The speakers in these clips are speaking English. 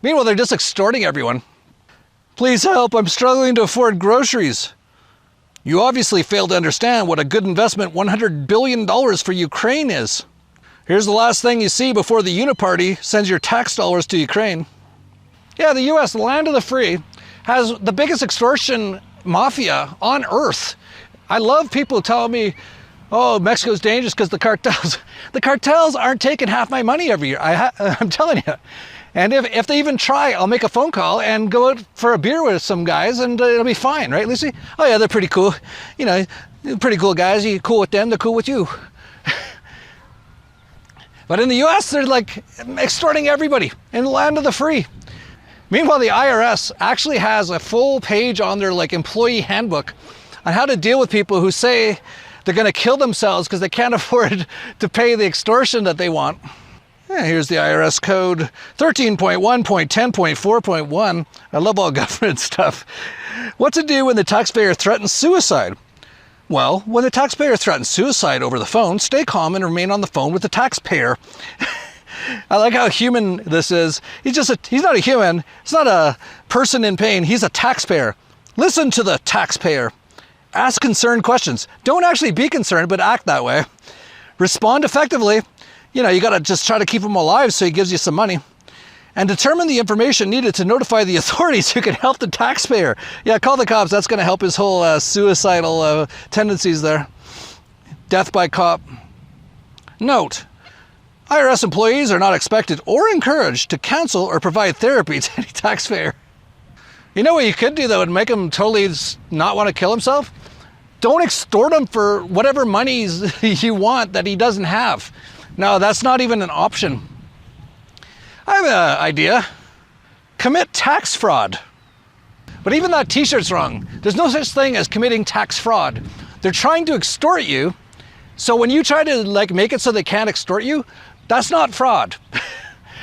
Meanwhile, they're just extorting everyone. Please help, I'm struggling to afford groceries. You obviously fail to understand what a good investment $100 billion for Ukraine is. Here's the last thing you see before the Uniparty sends your tax dollars to Ukraine. Yeah, the US, the land of the free, has the biggest extortion mafia on earth. I love people telling me, oh, Mexico's dangerous because the cartels aren't taking half my money every year. I'm telling you. And if they even try, I'll make a phone call and go out for a beer with some guys and it'll be fine, right, Lucy? Oh yeah, they're pretty cool. You know, pretty cool guys. You cool with them, they're cool with you. But in the US, they're like extorting everybody in the land of the free. Meanwhile, the IRS actually has a full page on their like employee handbook on how to deal with people who say they're gonna kill themselves because they can't afford to pay the extortion that they want. Yeah, here's the IRS code 13.1.10.4.1. I love all government stuff. What to do when the taxpayer threatens suicide? Well, when the taxpayer threatens suicide over the phone, stay calm and remain on the phone with the taxpayer. I like how human this is. He's not a human. He's not a person in pain. He's a taxpayer. Listen to the taxpayer. Ask concerned questions. Don't actually be concerned, but act that way. Respond effectively. You know, you gotta just try to keep him alive so he gives you some money. And determine the information needed to notify the authorities who can help the taxpayer. Yeah, call the cops. That's gonna help his whole suicidal tendencies there. Death by cop. Note, IRS employees are not expected or encouraged to counsel or provide therapy to any taxpayer. You know what you could do though and make him totally not want to kill himself? Don't extort him for whatever monies you want that he doesn't have. No, that's not even an option. I have an idea. Commit tax fraud. But even that t-shirt's wrong. There's no such thing as committing tax fraud. They're trying to extort you. So when you try to like make it so they can't extort you, that's not fraud.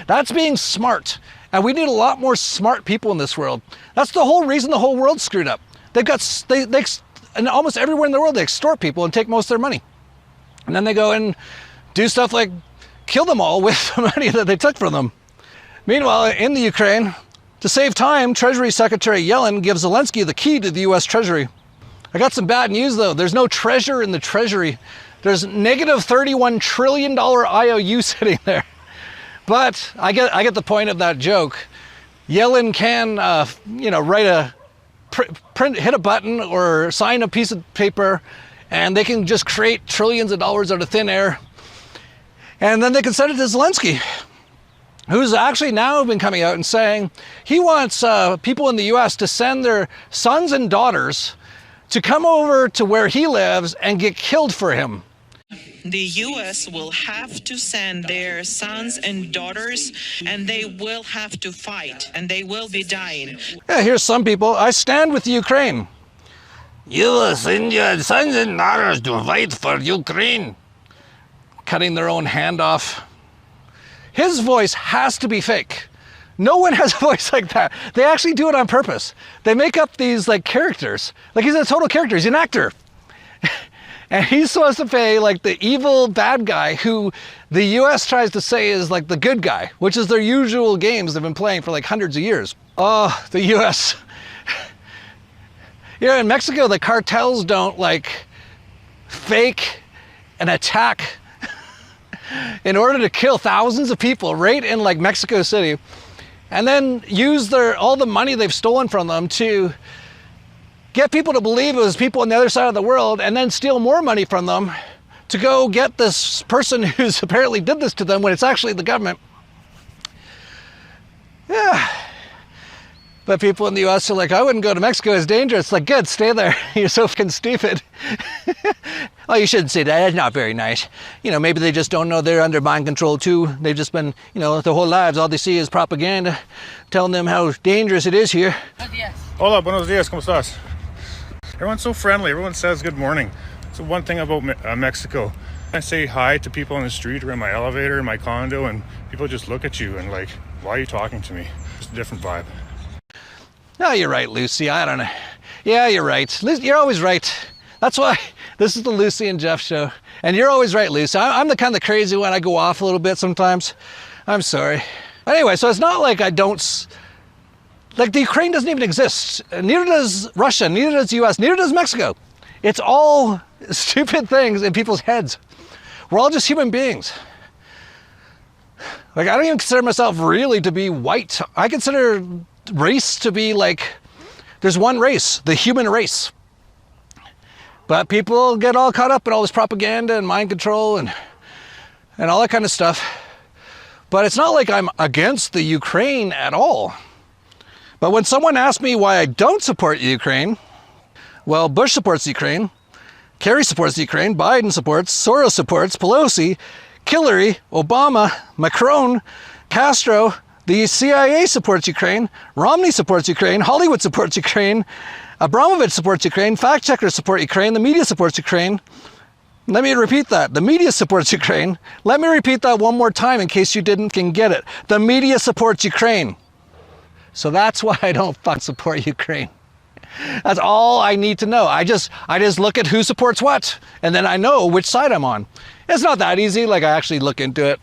That's being smart. And we need a lot more smart people in this world. That's the whole reason the whole world's screwed up. And almost everywhere in the world, they extort people and take most of their money. And then they go and do stuff like kill them all with the money that they took from them. Meanwhile, in the Ukraine, to save time, Treasury Secretary Yellen gives Zelensky the key to the US Treasury. I got some bad news though. There's no treasure in the Treasury. There's negative $31 trillion IOU sitting there. But I get the point of that joke. Yellen can, hit a button or sign a piece of paper, and they can just create trillions of dollars out of thin air. And then they can send it to Zelensky, who's actually now been coming out and saying he wants people in the US to send their sons and daughters to come over to where he lives and get killed for him. The US will have to send their sons and daughters, and they will have to fight, and they will be dying. Yeah, here's some people. I stand with Ukraine. You will send your sons and daughters to fight for Ukraine. Cutting their own hand off. His voice has to be fake. No one has a voice like that. They actually do it on purpose. They make up these like characters. Like he's a total character, he's an actor. And he's supposed to play like the evil bad guy who the US tries to say is like the good guy, which is their usual games they've been playing for like hundreds of years. Oh, the US. You know, in Mexico, the cartels don't like fake an attack in order to kill thousands of people right in like Mexico City, and then use all the money they've stolen from them to get people to believe it was people on the other side of the world, and then steal more money from them to go get this person who's apparently did this to them when it's actually the government. Yeah. But people in the US are like, I wouldn't go to Mexico, it's dangerous. Like, good, stay there. You're so fucking stupid. Oh, you shouldn't say that, that's not very nice. You know, maybe they just don't know they're under mind control too. They've just been, you know, their whole lives, all they see is propaganda telling them how dangerous it is here. Hola, buenos dias, ¿cómo estás? Everyone's so friendly, everyone says good morning. So one thing about Mexico, I say hi to people on the street or in my elevator, in my condo, and people just look at you and like, why are you talking to me? It's a different vibe. Oh, you're right, Lucy. I don't know. Yeah, you're right. You're always right. That's why this is the Lucy and Jeff show. And you're always right, Lucy. I'm the kind of crazy one. I go off a little bit sometimes. I'm sorry. Anyway, so it's not like I don't, like the Ukraine doesn't even exist. Neither does Russia, neither does the US, neither does Mexico. It's all stupid things in people's heads. We're all just human beings. Like, I don't even consider myself really to be white. I consider race to be like, there's one race, the human race. But people get all caught up in all this propaganda and mind control and all that kind of stuff. But it's not like I'm against the Ukraine at all. But when someone asks me why I don't support Ukraine, well, Bush supports Ukraine, Kerry supports Ukraine, Biden supports, Soros supports, Pelosi, Hillary, Obama, Macron, Castro, the CIA supports Ukraine, Romney supports Ukraine, Hollywood supports Ukraine, Abramovich supports Ukraine, fact checkers support Ukraine, the media supports Ukraine. Let me repeat that. The media supports Ukraine. Let me repeat that one more time in case you can get it. The media supports Ukraine. So that's why I don't support Ukraine. That's all I need to know. I just look at who supports what, and then I know which side I'm on. It's not that easy. Like, I actually look into it.